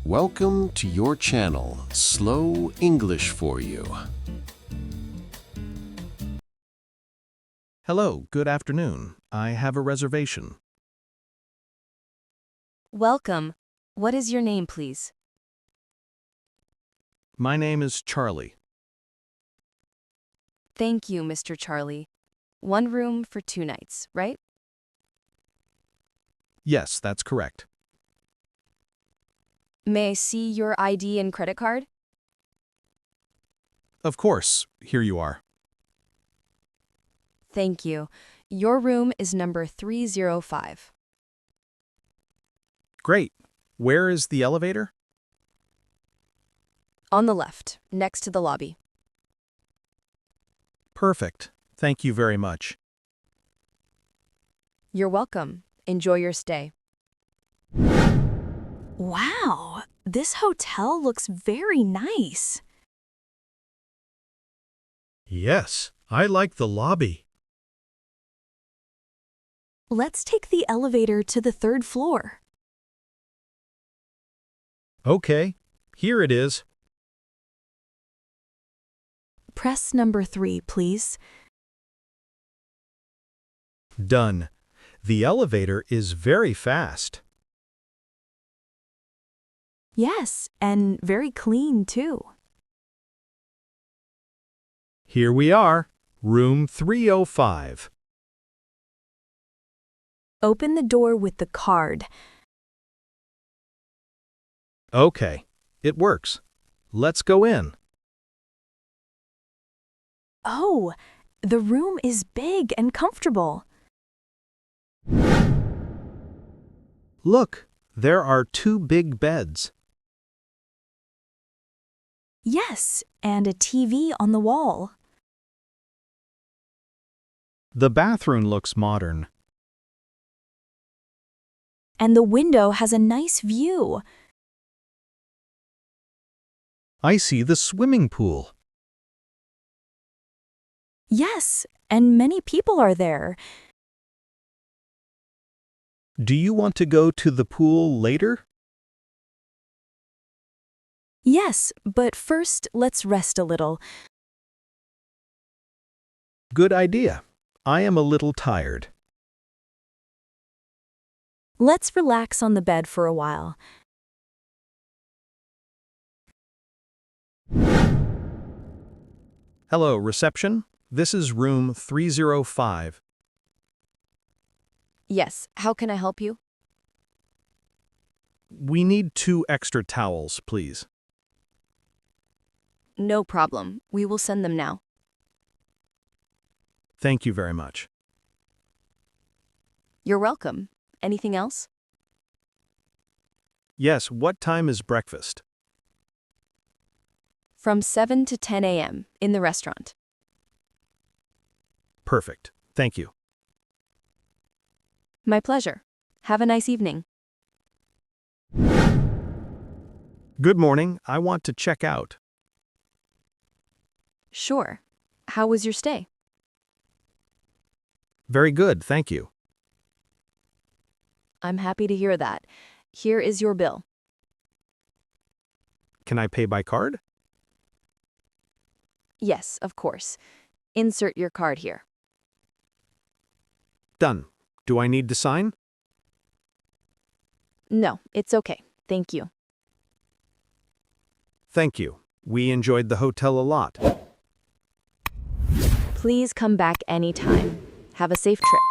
Welcome to your channel, Slow English for You. Hello, good afternoon. I have a reservation. Welcome. What is your name, please? My name is Charlie. Thank you, Mr. Charlie. One room for 2 nights, right? Yes, that's correct. May I see your ID and credit card? Of course, here you are. Thank you. Your room is number 305. Great. Where is the elevator? On the left, next to the lobby. Perfect. Thank you very much. You're welcome. Enjoy your stay. Wow, this hotel looks very nice. Yes, I like the lobby. Let's take the elevator to the 3rd floor. Okay, here it is. Press number 3, please. Done. The elevator is very fast. Yes, and very clean, too. Here we are, room 305. Open the door with the card. Okay, it works. Let's go in. Oh, the room is big and comfortable. Look, there are 2 big beds. Yes, and a TV on the wall. The bathroom looks modern. And the window has a nice view. I see the swimming pool. Yes, and many people are there. Do you want to go to the pool later? Yes, but first let's rest a little. Good idea. I am a little tired. Let's relax on the bed for a while. Hello, reception. This is room 305. Yes, how can I help you? We need 2 extra towels, please. No problem. We will send them now. Thank you very much. You're welcome. Anything else? Yes, what time is breakfast? From 7 to 10 a.m. in the restaurant. Perfect. Thank you. My pleasure. Have a nice evening. Good morning. I want to check out. Sure. How was your stay? Very good, thank you. I'm happy to hear that. Here is your bill. Can I pay by card? Yes, of course. Insert your card here. Done. Do I need to sign? No, it's okay. Thank you. Thank you. We enjoyed the hotel a lot. Please come back anytime. Have a safe trip.